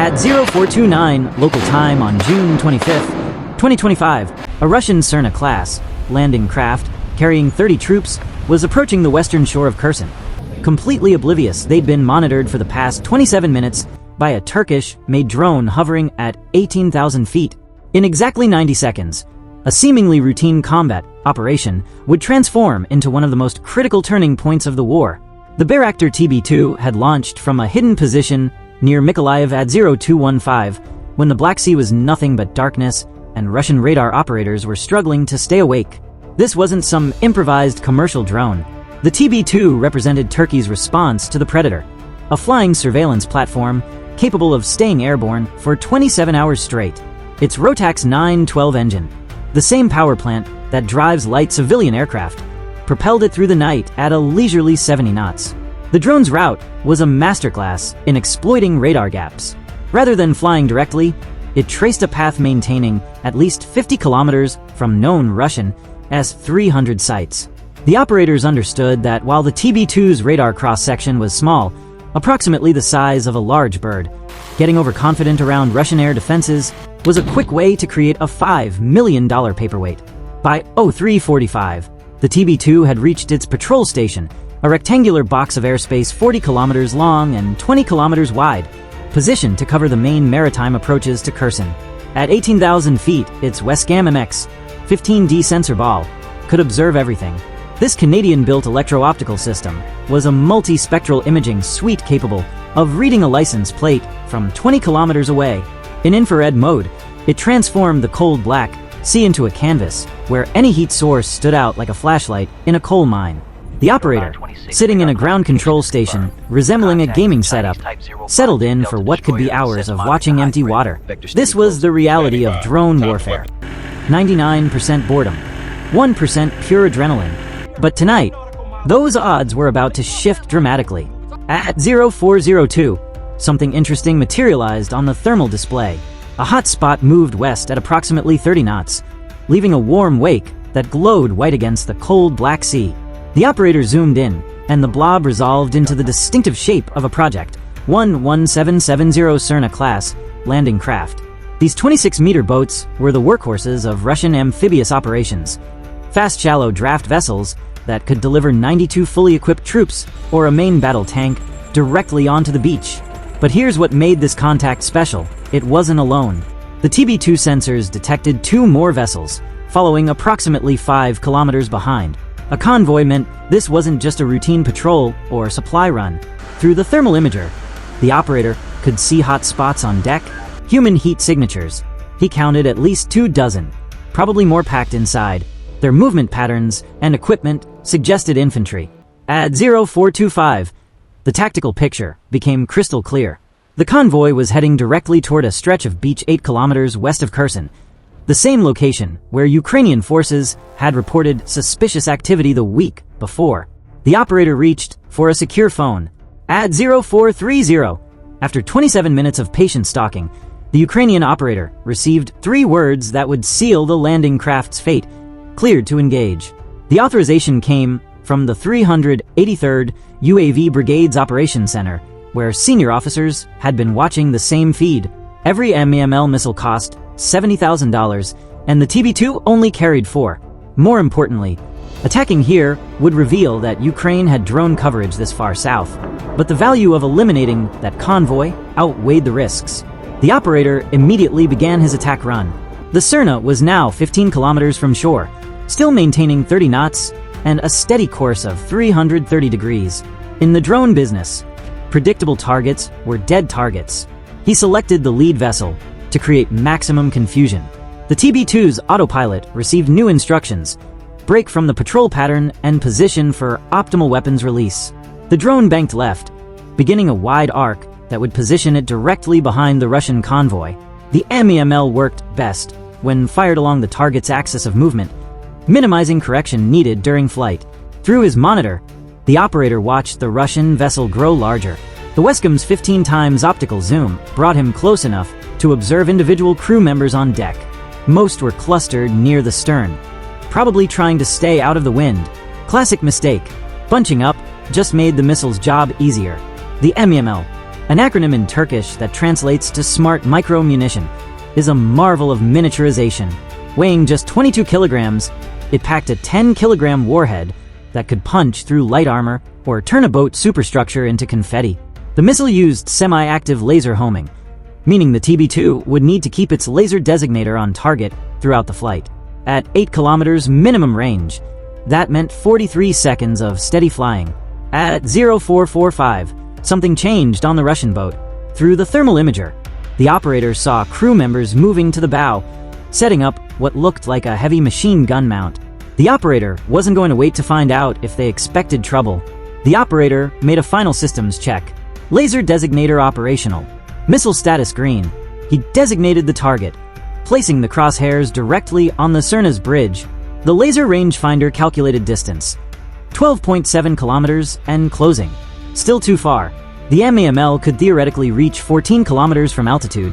At 0429 local time on June 25th, 2025, a Russian Serna-class landing craft carrying 30 troops was approaching the western shore of Kherson. Completely oblivious, they'd been monitored for the past 27 minutes by a Turkish-made drone hovering at 18,000 feet. In exactly 90 seconds, a seemingly routine combat operation would transform into one of the most critical turning points of the war. The Bayraktar TB2 had launched from a hidden position near Mykolaiv at 0215 when the Black Sea was nothing but darkness and Russian radar operators were struggling to stay awake. This wasn't some improvised commercial drone. The TB2 represented Turkey's response to the Predator, a flying surveillance platform capable of staying airborne for 27 hours straight. Its Rotax 912 engine, the same power plant that drives light civilian aircraft, propelled it through the night at a leisurely 70 knots. The drone's route was a masterclass in exploiting radar gaps. Rather than flying directly, it traced a path maintaining at least 50 kilometers from known Russian S-300 sites. The operators understood that while the TB2's radar cross-section was small, approximately the size of a large bird, getting overconfident around Russian air defenses was a quick way to create a $5 million paperweight. By 0345, the TB2 had reached its patrol station, a rectangular box of airspace 40 kilometers long and 20 kilometers wide, positioned to cover the main maritime approaches to Kherson. At 18,000 feet, its Westcam MX 15D sensor ball could observe everything. This Canadian-built electro-optical system was a multi-spectral imaging suite capable of reading a license plate from 20 kilometers away. In infrared mode, it transformed the cold Black Sea into a canvas where any heat source stood out like a flashlight in a coal mine. The operator, sitting in a ground control station resembling a gaming setup, settled in for what could be hours of watching empty water. This was the reality of drone warfare. 99% boredom, 1% pure adrenaline. But tonight, those odds were about to shift dramatically. At 0402, something interesting materialized on the thermal display. A hot spot moved west at approximately 30 knots, leaving a warm wake that glowed white against the cold Black Sea. The operator zoomed in, and the blob resolved into the distinctive shape of a Project 11770 Serna-class landing craft. These 26-meter boats were the workhorses of Russian amphibious operations, fast shallow draft vessels that could deliver 92 fully equipped troops or a main battle tank directly onto the beach. But here's what made this contact special. It wasn't alone. The TB2 sensors detected two more vessels, following approximately 5 kilometers behind. A convoy meant this wasn't just a routine patrol or supply run. Through the thermal imager, the operator could see hot spots on deck, human heat signatures. He counted at least 24, probably more packed inside. Their movement patterns and equipment suggested infantry. At 0425, the tactical picture became crystal clear. The convoy was heading directly toward a stretch of beach 8 kilometers west of Kherson, the same location where Ukrainian forces had reported suspicious activity the week before. The operator reached for a secure phone. At 0430, after 27 minutes of patient stalking, the Ukrainian operator received 3 words that would seal the landing craft's fate: cleared to engage. The authorization came from the 383rd UAV Brigade's Operations Center, where senior officers had been watching the same feed. Every MAM-L missile cost $70,000, and the TB2 only carried 4. More importantly, attacking here would reveal that Ukraine had drone coverage this far south, but the value of eliminating that convoy outweighed the risks. The operator immediately began his attack run. The Serna was now 15 kilometers from shore, still maintaining 30 knots and a steady course of 330 degrees. In the drone business, predictable targets were dead targets. He selected the lead vessel to create maximum confusion. The TB2's autopilot received new instructions: break from the patrol pattern and position for optimal weapons release. The drone banked left, beginning a wide arc that would position it directly behind the Russian convoy. The MAM-L worked best when fired along the target's axis of movement, minimizing correction needed during flight. Through his monitor, the operator watched the Russian vessel grow larger. The Westcam's 15 times optical zoom brought him close enough to observe individual crew members on deck. Most were clustered near the stern, probably trying to stay out of the wind. Classic mistake. Bunching up just made the missile's job easier. The MAM-L An acronym in Turkish that translates to Smart Micro Munition, is a marvel of miniaturization. Weighing just 22 kilograms, it packed a 10-kilogram warhead that could punch through light armor or turn a boat superstructure into confetti. The missile used semi-active laser homing, meaning the TB2 would need to keep its laser designator on target throughout the flight. At 8 kilometers minimum range, that meant 43 seconds of steady flying. At 0445, something changed on the Russian boat. Through the thermal imager, the operator saw crew members moving to the bow, setting up what looked like a heavy machine gun mount. The operator wasn't going to wait to find out if they expected trouble. The operator made a final systems check. Laser designator operational. Missile status green. He designated the target, placing the crosshairs directly on the Serna's bridge. The laser rangefinder calculated distance, 12.7 kilometers, and closing. Still too far. The MAM-L could theoretically reach 14 kilometers from altitude,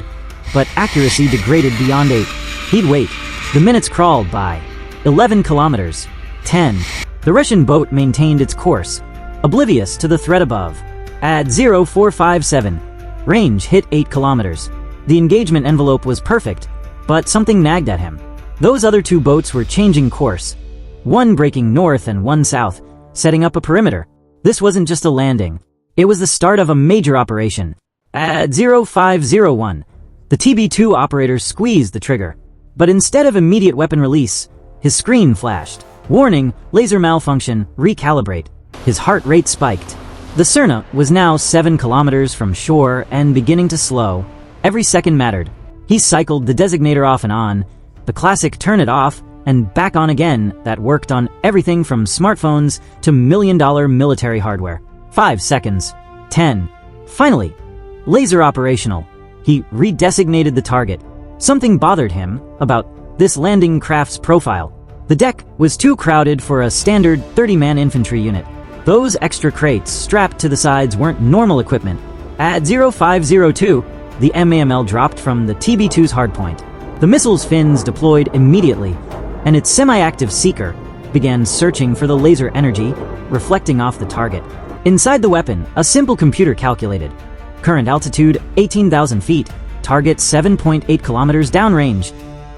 but accuracy degraded beyond 8. He'd wait. The minutes crawled by. 11 kilometers. 10. The Russian boat maintained its course, oblivious to the threat above. At 0457, range hit 8 kilometers. The engagement envelope was perfect, but something nagged at him. Those other two boats were changing course, one breaking north and one south, setting up a perimeter. This wasn't just a landing. It was the start of a major operation. At 0501, the TB2 operator squeezed the trigger, but instead of immediate weapon release, his screen flashed. Warning, laser malfunction, recalibrate. His heart rate spiked. The Serna was now 7 kilometers from shore and beginning to slow. Every second mattered. He cycled the designator off and on, the classic turn it off and back on again that worked on everything from smartphones to million-dollar military hardware. 5 seconds. 10. Finally, laser operational. He redesignated the target. Something bothered him about this landing craft's profile. The deck was too crowded for a standard 30-man infantry unit. Those extra crates strapped to the sides weren't normal equipment. At 0502, the MAM-L dropped from the TB2's hardpoint. The missile's fins deployed immediately, and its semi-active seeker began searching for the laser energy reflecting off the target. Inside the weapon, a simple computer calculated. Current altitude 18,000 feet, target 7.8 kilometers downrange.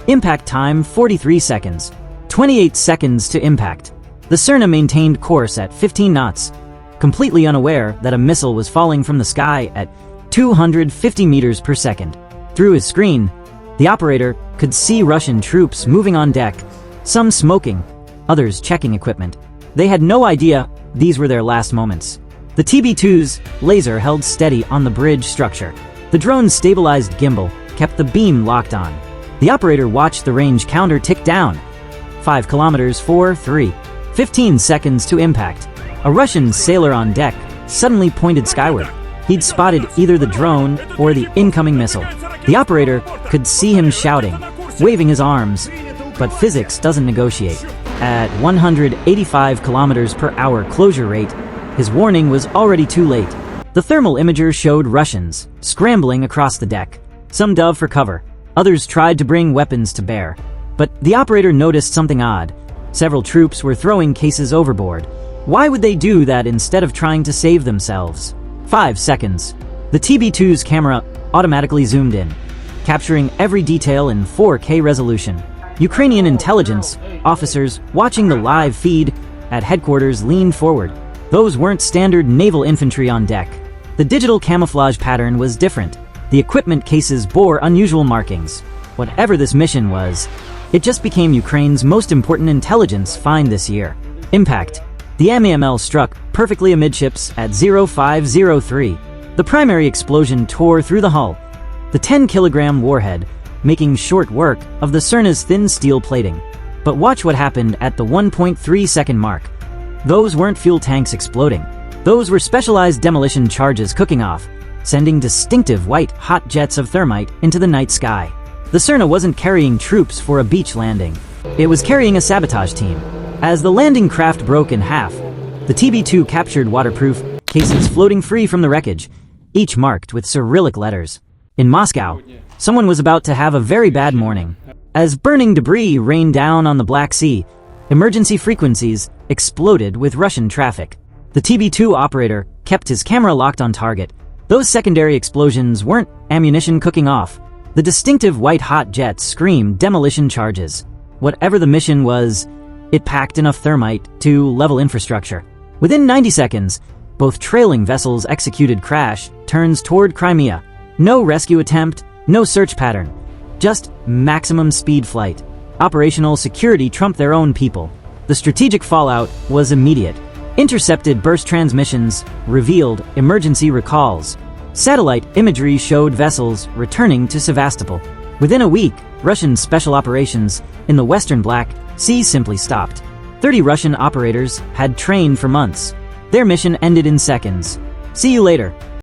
Impact time 43 seconds. 28 seconds to impact. The Serna maintained course at 15 knots, completely unaware that a missile was falling from the sky at 250 meters per second. Through his screen, the operator could see Russian troops moving on deck, some smoking, others checking equipment. They had no idea these were their last moments. The TB2's laser held steady on the bridge structure. The drone's stabilized gimbal kept the beam locked on. The operator watched the range counter tick down. 5 kilometers 4-3. 15 seconds to impact. A Russian sailor on deck suddenly pointed skyward. He'd spotted either the drone or the incoming missile. The operator could see him shouting, waving his arms, but physics doesn't negotiate. At 185 kilometers per hour closure rate, his warning was already too late. The thermal imager showed Russians scrambling across the deck. Some dove for cover, others tried to bring weapons to bear. But the operator noticed something odd. Several troops were throwing cases overboard. Why would they do that instead of trying to save themselves? 5 seconds. The TB2's camera automatically zoomed in, capturing every detail in 4K resolution. Ukrainian intelligence officers watching the live feed at headquarters leaned forward. Those weren't standard naval infantry on deck. The digital camouflage pattern was different. The equipment cases bore unusual markings. Whatever this mission was, it just became Ukraine's most important intelligence find this year. Impact. The MAM-L struck perfectly amidships at 0503. The primary explosion tore through the hull, the 10-kilogram warhead making short work of the Serna's thin steel plating. But watch what happened at the 1.3-second mark. Those weren't fuel tanks exploding. Those were specialized demolition charges cooking off, sending distinctive white, hot jets of thermite into the night sky. The Serna wasn't carrying troops for a beach landing. It was carrying a sabotage team. As the landing craft broke in half, the TB2 captured waterproof cases floating free from the wreckage, each marked with Cyrillic letters. In Moscow, someone was about to have a very bad morning. As burning debris rained down on the Black Sea, emergency frequencies exploded with Russian traffic. The TB2 operator kept his camera locked on target, Those secondary explosions weren't ammunition cooking off. The distinctive white-hot jets screamed demolition charges. Whatever the mission was, it packed enough thermite to level infrastructure. Within 90 seconds, both trailing vessels executed crash turns toward Crimea. No rescue attempt, no search pattern. Just maximum speed flight. Operational security trumped their own people. The strategic fallout was immediate. Intercepted burst transmissions revealed emergency recalls. Satellite imagery showed vessels returning to Sevastopol. Within a week, Russian special operations in the Western Black Sea simply stopped. 30 Russian operators had trained for months. Their mission ended in seconds. See you later.